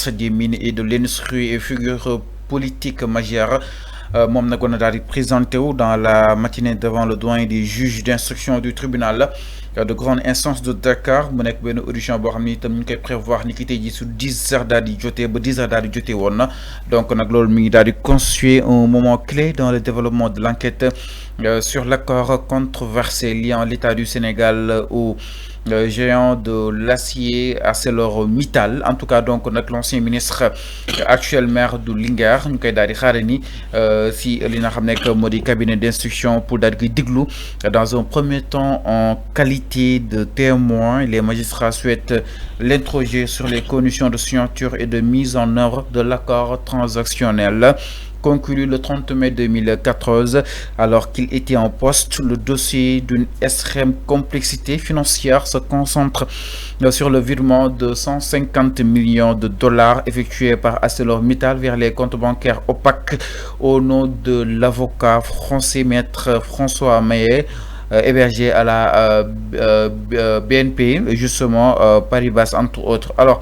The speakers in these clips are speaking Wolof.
des mines et de l'industrie et figure politique majeure moom nag na daal di présenté wu dans la matinée devant le doyen des juges d'instruction du tribunal de grande instance de Dakar mu nekk benn audition boo xam ni itam ñu ngi koy prévoir ni ki tey jii su 10 heures daal di jotee ba 10 heures daal di jotee woon na donc nag loolu mi ngi daal di constituer un moment clé dans le développement de l'enquête sur l'accord controversé liant l'État du Sénégal au géant de l'acier ArcelorMittal. En tout cas donc l'ancien ministre actuel maire de Linguère ñu koy daal di xaare ni si li nga xam nekk moo di cabinet d'instruction pour daal di diglu dans un premier temps en qualité de témoin. Les magistrats souhaitent l'interroger sur les conditions de signature et de mise en œuvre de l'accord transactionnel conclu le 30 mai 2014 alors qu'il était en poste. Le dossier d'une extrême complexité financière se concentre sur le virement de 150 millions de dollars effectué par ArcelorMittal vers les comptes bancaires opaques au nom de l'avocat français maître François Maillet, hébergé à la BNP justement Paribas entre autres. Alors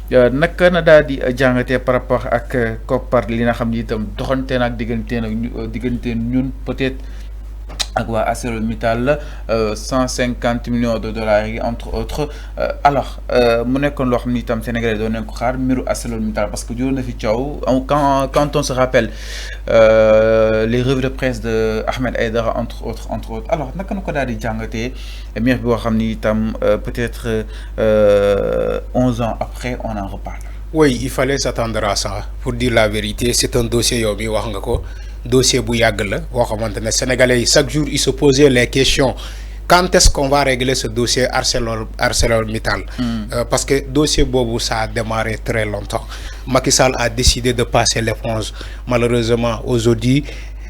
naka na daal di jàngatee par rapport ak koppar li nga xam ni itam doxante na ak diggante ñun peut-être ak waa ArcelorMittal 150 millions de dollars yi entre autres. Alors mu nekkoon loo xam ni itam Sénégalais doon nañ ko xaar mbiru ArcelorMittal parce que juróom na fi coow quand on se rappelle les revues de presse de Ahmed Aïdara entre autres. Alors naka na ko daal di jàngatee mbir bi boo xam ni itam peut-être 11 ans après on en reparle. Oui, il fallait s'attendre à ça. Pour dire la vérité, c'est un dossier yow mi wax nga ko dossier bu yàgg la boo xamante ne Sénégalais yi chaque jour ils se posaient les questions quand est-ce qu'on va régler ce dossier ArcelorMittal. Parce que dossier boobu ça a démarré très longtemps. Macky Sall a décidé de passer l'éponge. Malheureusement aujourd'hui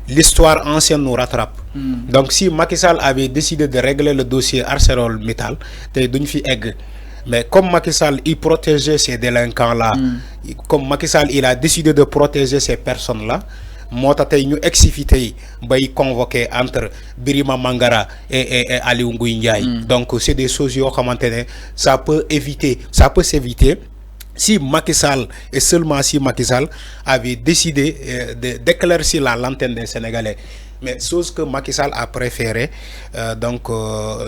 l'histoire ancienne nous rattrape. Donc si Macky Sall avait décidé de régler le dossier ArcelorMittal tey duñ fi egg. Mais comme Macky Sall il protégeait ces délinquants-là, comme Macky Sall il a décidé de protéger ces personnes-là, moo tax tey ñu excité bay convoqué entre Birima Mangara et Aliou Ngouille Ndiaye. Donc c'est des choses yoo xamante ne ça peut s'éviter si Macky Sall et seulement si Macky Sall avait décidé d'éclaircir la lanterne des Sénégalais. Mais chose que Macky Sall a préféré donc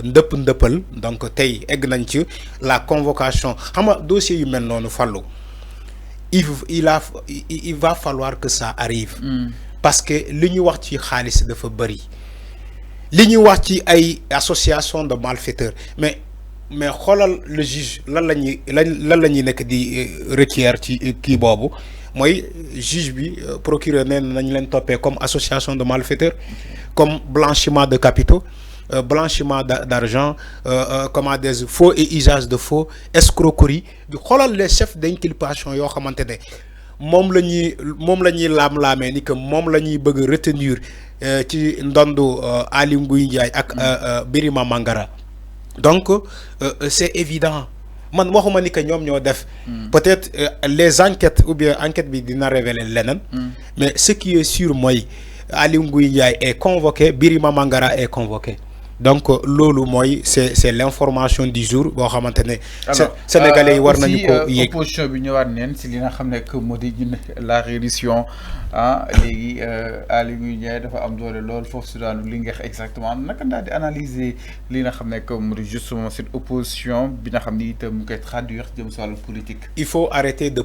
ndëppal donc tey egg nañ ci la convocation xam nga dossier yu mel noonu fallu il va falloir que ça arrive. Parce que li ñu wax ci xaalis dafa bëri li ñu wax ci ay association de malfaiteurs mais xoolal le juge lan la ñuy nekk di requiert ci kii boobu mooy juge bi procureur nee nañ leen toppee comme association de malfaiteurs comme blanchiment de capitaux blanchiment d'argent comment des faux et usage de faux escroquerie di xoolal les chefs d'inculpation yoo xamante ne moom la ñuy laam-laamee ni que moom la ñuy bëgg retenir ci ndondu Ali Ngouille Ndiaye ak Birima Mangara. Donc c'est évident man waxuma ni que ñoom ñoo def peut-être les enquêtes ou bien enquête bi dina révéler leneen mais ce qui est sûr mooy Ali Ngouille Ndiaye est convoqué, Birima Mangara est convoqué. Donc loolu mooy c'est l'information du jour boo xamante ne sénégalais yi war nañu ko yéeg. Opposition bi ñëwaat neen si li nga xam ne que moo di la reddition léegi Ali Ngouille Ndiaye dafa am doole lool foofu si daanu li nga exactement naka daal di analyser li nga xam ne que moo di justement cette opposition bi nga xam ni itam mu koy traduire jëm si wàllu politique. Il faut arrêter de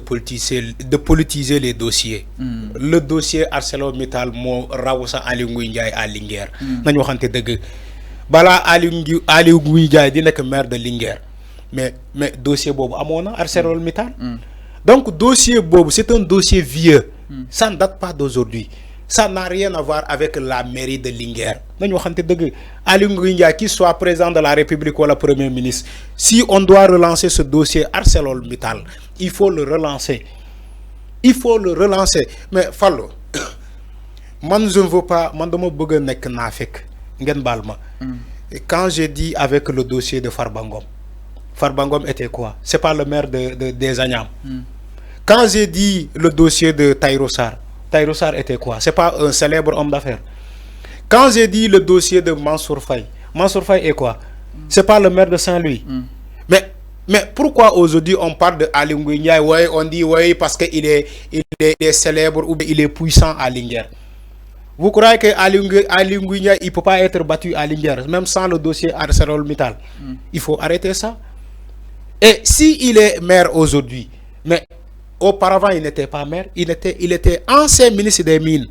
politiser les dossiers. Le dossier ArcelorMittal moo raw sa Ali Ngouille Ndiaye à Linguère. nañu waxante dëgg. Balaa Aliou Ngouille Ndiaye di nekk maire de Linguère mais dossier boobu amoon na ArcelorMittal. Donc dossier boobu c'est un dossier vieux. Ça ne date pas d'aujourd'hui. Ça n'a rien à voir avec la mairie de Linguère nañu waxante dëgg Aliou Ngouille Ndiaye qu'il soit président de la République wala premier ministre si on doit relancer ce dossier ArcelorMittal il faut le relancer mais Fallou man je ne veux pas man dama bëgg a nekk naa fekk ngeen baal ma. Quand j'ai dit avec le dossier de Farba Ngom était quoi? C'est pas le maire des Agnam. Quand j'ai dit le dossier de Tahirou Sarr était quoi? C'est pas un célèbre homme d'affaires. Quand j'ai dit le dossier de Mansour Faye est quoi? C'est pas le maire de Saint-Louis. Mais Mais pourquoi aujourd'hui on parle de Ali Ngouille Ndiaye? Ouais, on dit ouais parce qu'il est célèbre ou bien il est puissant à Linguère. Vous croyez que Ali Ngouille Ndiaye il peut pas être battu à Linguère même sans le dossier ArcelorMittal? Il faut arrêter ça. Et si il est maire aujourd'hui, mais auparavant il n'était pas maire, il était ancien ministre des Mines.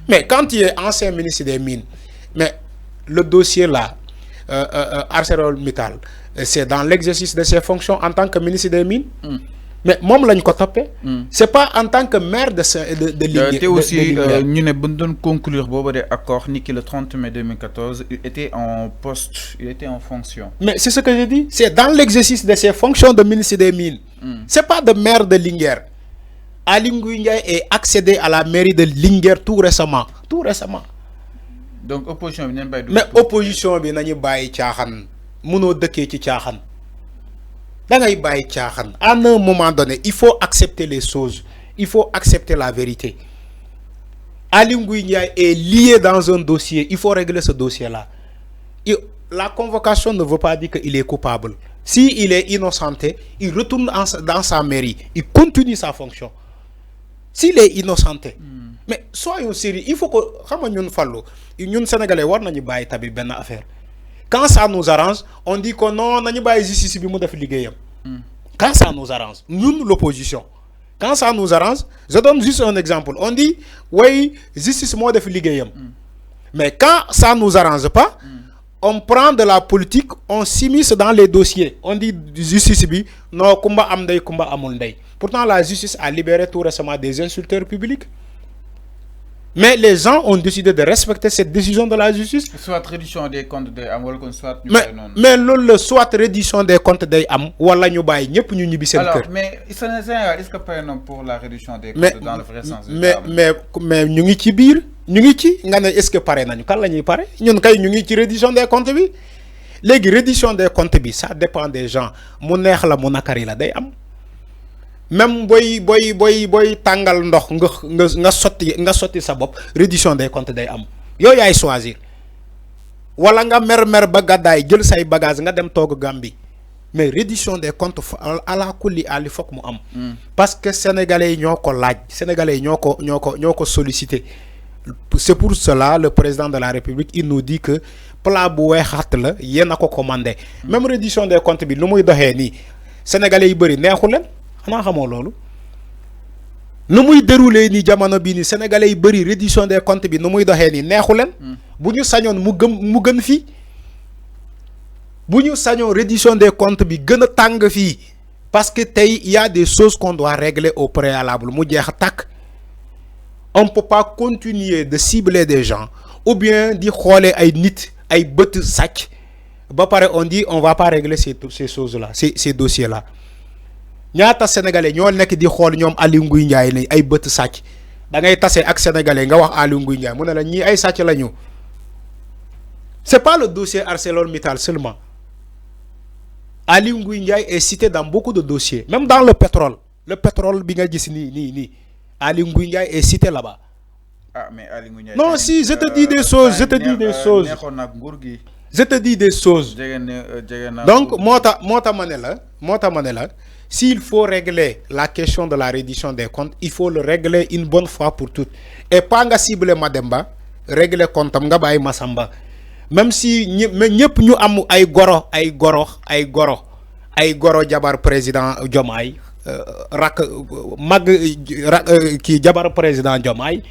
Mais quand il est ancien ministre des Mines, mais le dossier là, ArcelorMittal, c'est dans l'exercice de ses fonctions en tant que ministre des Mines. Mais moi, je ne c'est pas en tant que maire de Linguère. Tu aussi, nous avons conclure l'accord le 30 mai 2014, il était en poste, il était en fonction. Mais c'est ce que je dis, c'est dans l'exercice de ses fonctions de ministre des Mines. C'est pas de maire de Linguère. Ali Ngouille Ndiaye est accédé à la mairie de Linguère tout récemment. Tout récemment. Donc, opposition, mais opposition, il n'y a pas de caaxaan. Mënoo dëkkee ci caaxaan. Da ngay bàyyi caaxaan. À un moment donné, il faut accepter les choses. Il faut accepter la vérité. Ali Ngouille Ndiaye est lié dans un dossier. Il faut régler ce dossier-là. La convocation ne veut pas dire qu'il est coupable. S'il est innocenté, il retourne dans sa mairie. Il continue sa fonction. S'il est innocenté. Mais soyons sérieux. Il faut que... Nous, Sénégalais, nous devons faire une affaire. Quand ça nous arrange, on dit que non, on a justice. Quand ça nous arrange, nous, l'opposition. Quand ça nous arrange, je donne juste un exemple. On dit, oui, justice moi de mais quand ça ne nous arrange pas, on prend de la politique, on s'immisce dans les dossiers. On dit justice, non, kumba amday, kumba amundey. Pourtant, la justice a libéré tout récemment des insulteurs publics. Mais les gens ont décidé de respecter cette décision de la justice. Soit réduction des comptes des Am, soit... Mais le soit réduction des comptes des Am, voilà nous bail, ñep ñu ñibi sen kër. Alors, mais est-ce que par exemple pour la réduction des comptes dans le vrai sens du terme? Mais ñu ngi ci biir, ñu ngi ci nga ne est-ce que paré nañu kan lañuy paré? Ñun kay ñu ngi ci réduction des comptes bi. Légui réduction des comptes bi, ça dépend des gens. Mu neex la mu nakari la day am. Même boy tangal ndox nga soti sa bop réduction des comptes day am yo yaay choisir wala nga mer ba gaday jël say bagage nga dem toog Gambie mais réduction des comptes à la kulli ali fok mu am parce que sénégalais ñoko laaj sénégalais ñoko solliciter. C'est pour cela le président de la République il nous dit que plat bu weexat la yéna ko commandé même réduction des comptes bi lu muy doxé ni sénégalais yi bari neexu len xanaa xamoo loolu nu muy déroulé ni jamono bii ni sénégalais yi bëri réduction des comptes bi nu muy doxee ni neexu leen bu ñu sañoon mu gën fii bu ñu sañoon réduction des comptes bi gën a tàng fii parce que tey y a des choses qu'on doit régler au préalable mu jeex a tàkk on peut pas continuer de cibler des gens ou bien di xoolee ay nit ay bët sàcc ba pare on dit on va pas régler ces choses là ces dossiers là. ñaata sénégalais ñoo nekk di xool ñoom Ali Ngouille Ndiaye ne ay bët sàcc da ngay tase ak sénégalais nga wax Ali Ngouille Ndiaye mu ne la ñii ay sàcc la ñu c'est pas le dossier ArcelorMittal seulement Ali Ngouille Ndiaye est cité dans beaucoup de dossiers même dans le pétrole bi nga gis nii Ali Ngouille Ndiaye est cité là-bas. Ah mais Ali Ngouille Ndiaye non si je te dis des choses donc mota manela s'il faut régler la question de la réduction des comptes, il faut le régler une bonne fois pour toutes. Et pas nga cibler Mademba, régler compte nga baye Massamba. Même si ñepp ñu am ay goro jabar président Diomaye ki jabar président Diomaye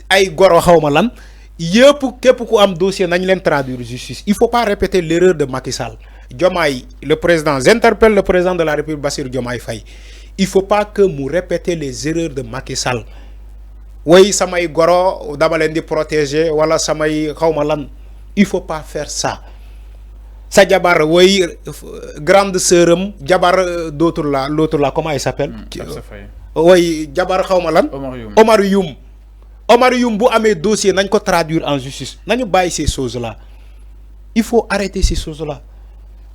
ay goro xawma lan yépp képp ku am dossier nañ leen traduire justice. Il faut pas répéter l'erreur de Macky Sall. Diomaye, le président, j'interpelle le président de la République Bassirou Diomaye Faye. Il ne faut pas que vous répétez les erreurs de Macky Sall. Oui, samay goro dama len di protéger wala samay xawma lan. Il faut pas faire ça. Sa jabar oui grande sœuram jabar l'autre là comment il s'appelle? Oui, jabar xawma lan? Omar Youm bu amé dossier nañ ko traduire en justice. Nañu baye ces choses là. Il faut arrêter ces choses là.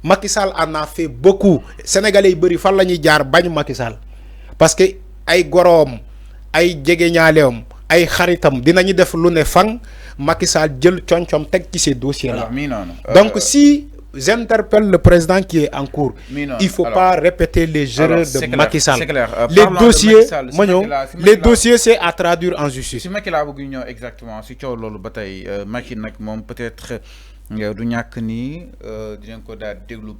Macky Sall en a fait beaucoup. Sénégalais yi bëri fan la ñuy jaar bañ Macky Sall parce que ay goroom ay jegeñaaleem ay xaritam dinañu def lu ne fang Macky Sall jël concom teg ci ces dossiers là. Donc si j'interpelle le président qui est en cours. Il faut pas répéter les erreurs de Macky Sall. Les dossiers les dossiers c'est à traduire en justice. Si Macky laa bëgg ñëw exactement si coow loolu ba tey Macky nag moom peut-être du ñàkk ni dinañ ko daal déglu